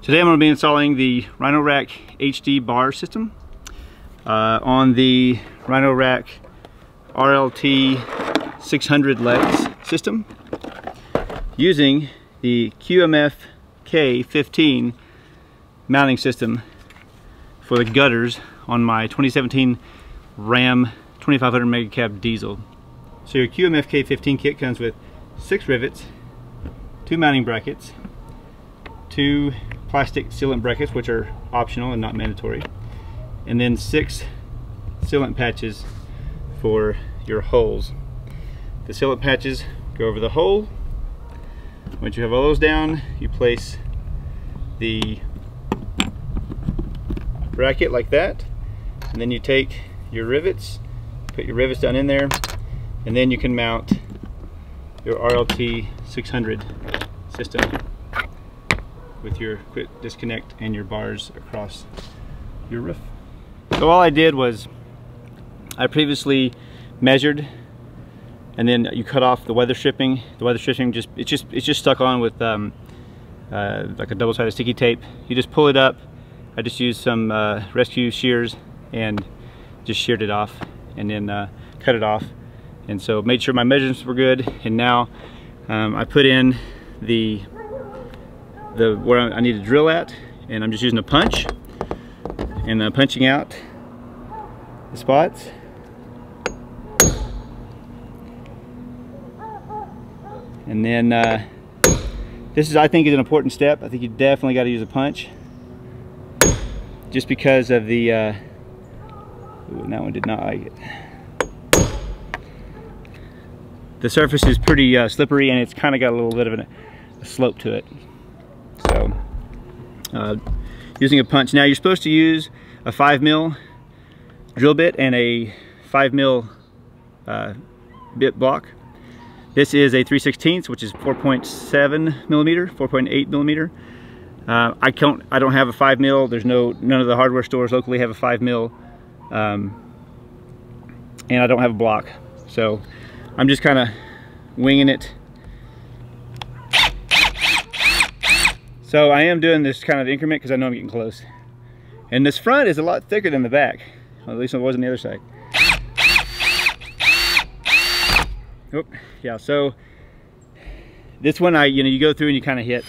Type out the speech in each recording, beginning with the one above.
Today I'm going to be installing the Rhino Rack HD bar system on the Rhino Rack RLT600 legs system using the QMFK15 mounting system for the gutters on my 2017 Ram 2500 MegaCab diesel. So your QMFK15 kit comes with 6 rivets, 2 mounting brackets, 2 plastic sealant brackets, which are optional and not mandatory, and then 6 sealant patches for your holes. The sealant patches go over the hole. Once you have all those down, you place the bracket like that, and then you take your rivets, put your rivets down in there, and then you can mount your RLT600 system with your quick disconnect and your bars across your roof. So all I did was I previously measured, and then you cut off the weather stripping. The weather stripping it's just stuck on with like a double-sided sticky tape. You just pull it up. I just used some rescue shears and just sheared it off, and then cut it off. And so made sure my measurements were good. And now I put in where I need to drill at, and I'm just using a punch and punching out the spots. And then this is, I think, is an important step. I think you definitely got to use a punch, just because of the ooh, that one did not like it. The surface is pretty slippery, and it's kind of got a little bit of a slope to it. So using a punch. Now you're supposed to use a 5mm drill bit and a 5mm bit block. This is a 3/16, which is 4.7 millimeter, 4.8 millimeter. I don't have a 5mm. There's none of the hardware stores locally have a 5mm, and I don't have a block. So I'm just kind of winging it. So I am doing this kind of increment because I know I'm getting close. And this front is a lot thicker than the back. Well, at least it was on the other side. Oh, yeah, so this one you go through and you kind of hit.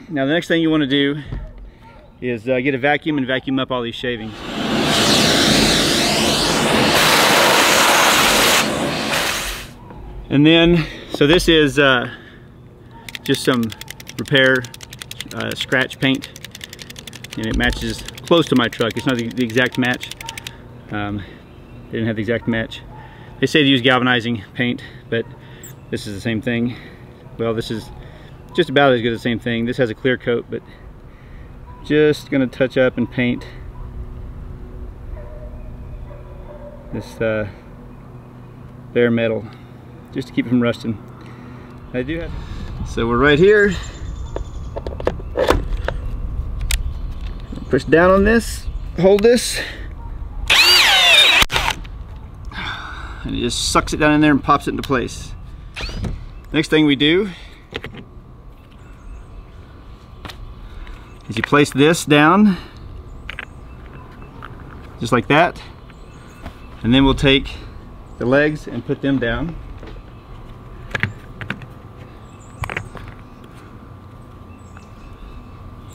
Now the next thing you want to do is get a vacuum and vacuum up all these shavings. And then, so this is just some repair scratch paint, and it matches close to my truck. It's not the exact match. They didn't have the exact match. They say to use galvanizing paint, but this is the same thing. Well, this is just about as good as the same thing. This has a clear coat, but just gonna touch up and paint this bare metal just to keep it from rusting. I do have. So we're right here. Push down on this, hold this, and it just sucks it down in there and pops it into place. Next thing we do is you place this down just like that, and then we'll take the legs and put them down.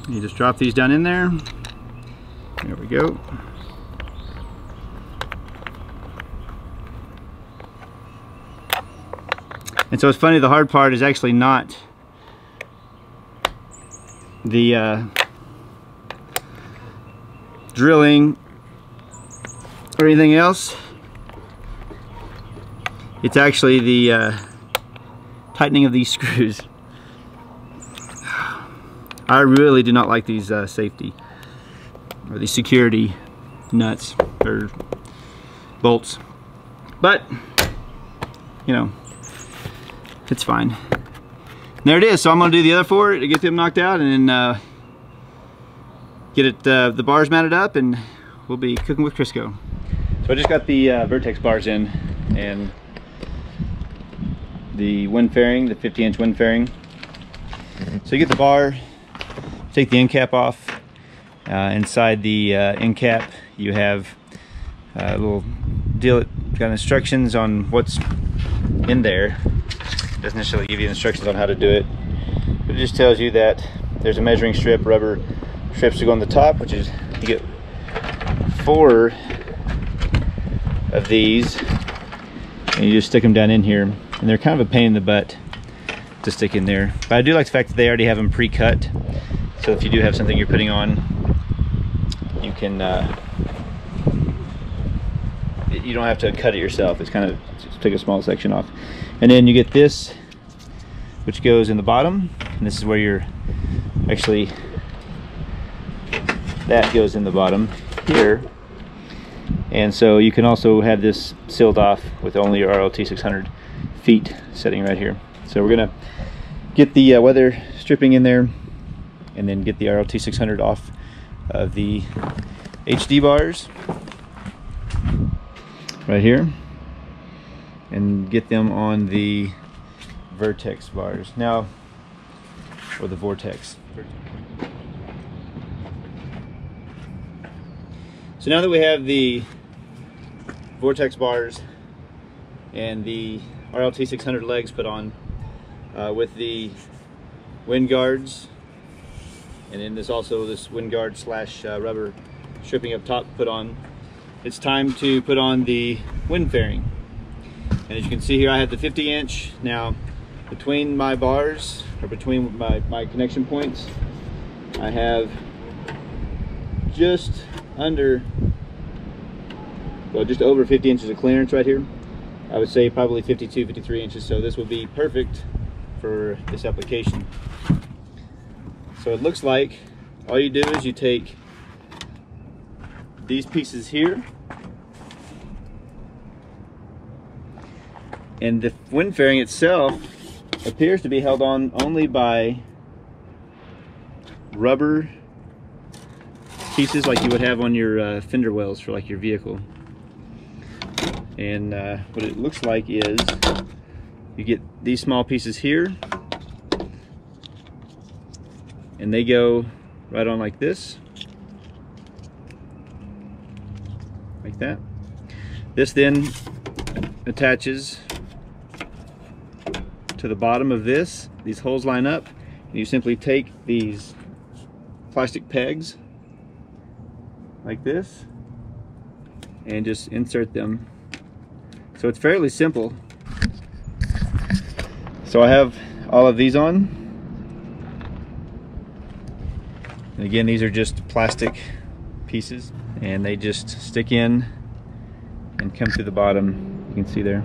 You just drop these down in there. There we go. And so it's funny, the hard part is actually not the drilling or anything else. It's actually the tightening of these screws. I really do not like these safety or these security nuts or bolts, but you know, it's fine. And there it is. So I'm going to do the other 4 to get them knocked out, and then get it the bars mounted up, and we'll be cooking with Crisco. So I just got the Vortex bars in, and the wind fairing, the 50-inch wind fairing. So you get the bar take the end cap off. Inside the end cap you have a little deal, got instructions on what's in there. It doesn't necessarily give you instructions on how to do it, but it just tells you that there's a measuring strip, rubber strips to go on the top, which is, you get 4 of these, and you just stick them down in here, and they're kind of a pain in the butt to stick in there. But I do like the fact that they already have them pre-cut, so if you do have something you're putting on, you can you don't have to cut it yourself. It's kind of just take a small section off, and then you get this, which goes in the bottom, and this is where you're actually, that goes in the bottom here. And so you can also have this sealed off with only your RLT600 feet setting right here. So we're gonna get the weather stripping in there, and then get the RLT600 off of the HD bars right here, and get them on the Vortex bars now, or the Vortex. So now that we have the Vortex bars and the RLT600 legs put on, with the wind guards, and then this also this wind guard slash rubber stripping up top put on, it's time to put on the wind fairing. And as you can see here, I have the 50-inch. Now between my bars, or between my connection points, I have just under, well, just over 50 inches of clearance right here. I would say probably 52, 53 inches, so this would be perfect for this application. So it looks like all you do is you take these pieces here, and the wind fairing itself appears to be held on only by rubber pieces like you would have on your fender wells for like your vehicle. And what it looks like is you get these small pieces here, and they go right on like this, like that. This then attaches to the bottom of this. These holes line up, and you simply take these plastic pegs like this and just insert them. So it's fairly simple. So I have all of these on, and again, these are just plastic pieces, and they just stick in and come through the bottom. You can see there.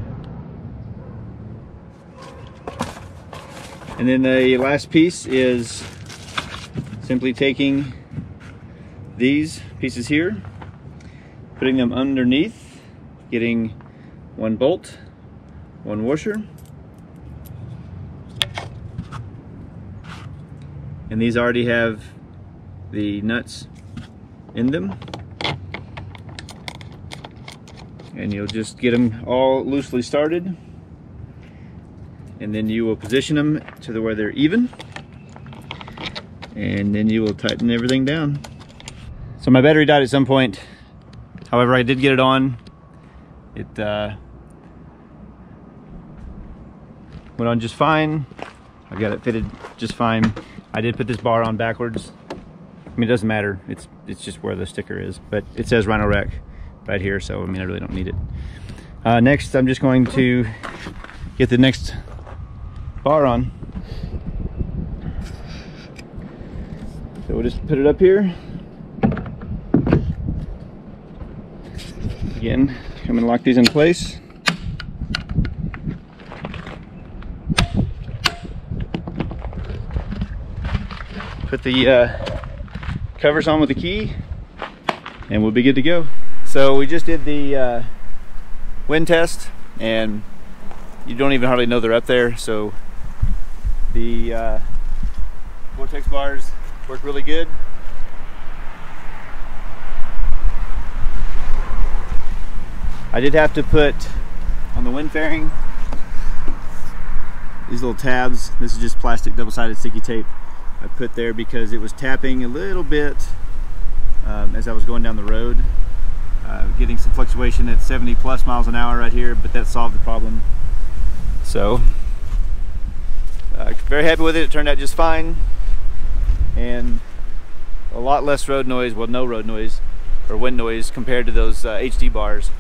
And then the last piece is simply taking these pieces here, putting them underneath, getting one bolt, one washer, and these already have the nuts in them, and you'll just get them all loosely started, and then you will position them to where they're even, and then you will tighten everything down. So my battery died at some point, however I did get it on. It went on just fine. I got it fitted just fine. I did put this bar on backwards. I mean, it doesn't matter. It's just where the sticker is, but it says Rhino Rack right here, so I mean, I really don't need it. Next, I'm just going to get the next bar on. So we'll just put it up here. Again, come and lock these in place. Put the covers on with the key, and we'll be good to go. So we just did the wind test, and you don't even hardly know they're up there. So the Vortex bars work really good. I did have to put on the wind fairing these little tabs. This is just plastic double-sided sticky tape. I put there because it was tapping a little bit as I was going down the road, getting some fluctuation at 70 plus miles an hour right here, but that solved the problem. So very happy with it. It turned out just fine, and a lot less road noise, well, no road noise or wind noise compared to those HD bars.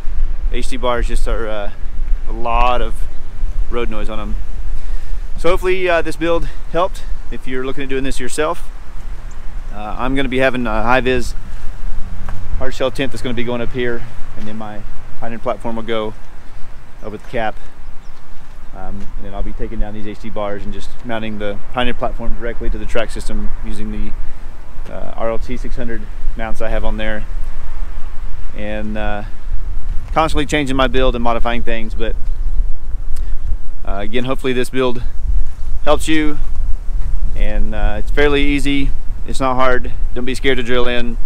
HD bars just are a lot of road noise on them. So hopefully this build helped if you're looking at doing this yourself. I'm going to be having a high-vis hard shell tent that's going to be going up here, and then my pioneer platform will go over the cap. And then I'll be taking down these HD bars and just mounting the pioneer platform directly to the track system using the RLT600 mounts I have on there, and constantly changing my build and modifying things. But again, hopefully this build helps you, and it's fairly easy. It's not hard. Don't be scared to drill in.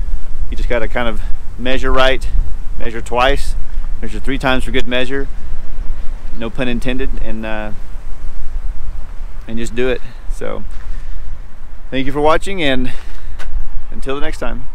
You just got to kind of measure right, measure twice, measure 3 times for good measure, no pun intended, and just do it. So thank you for watching, and until the next time.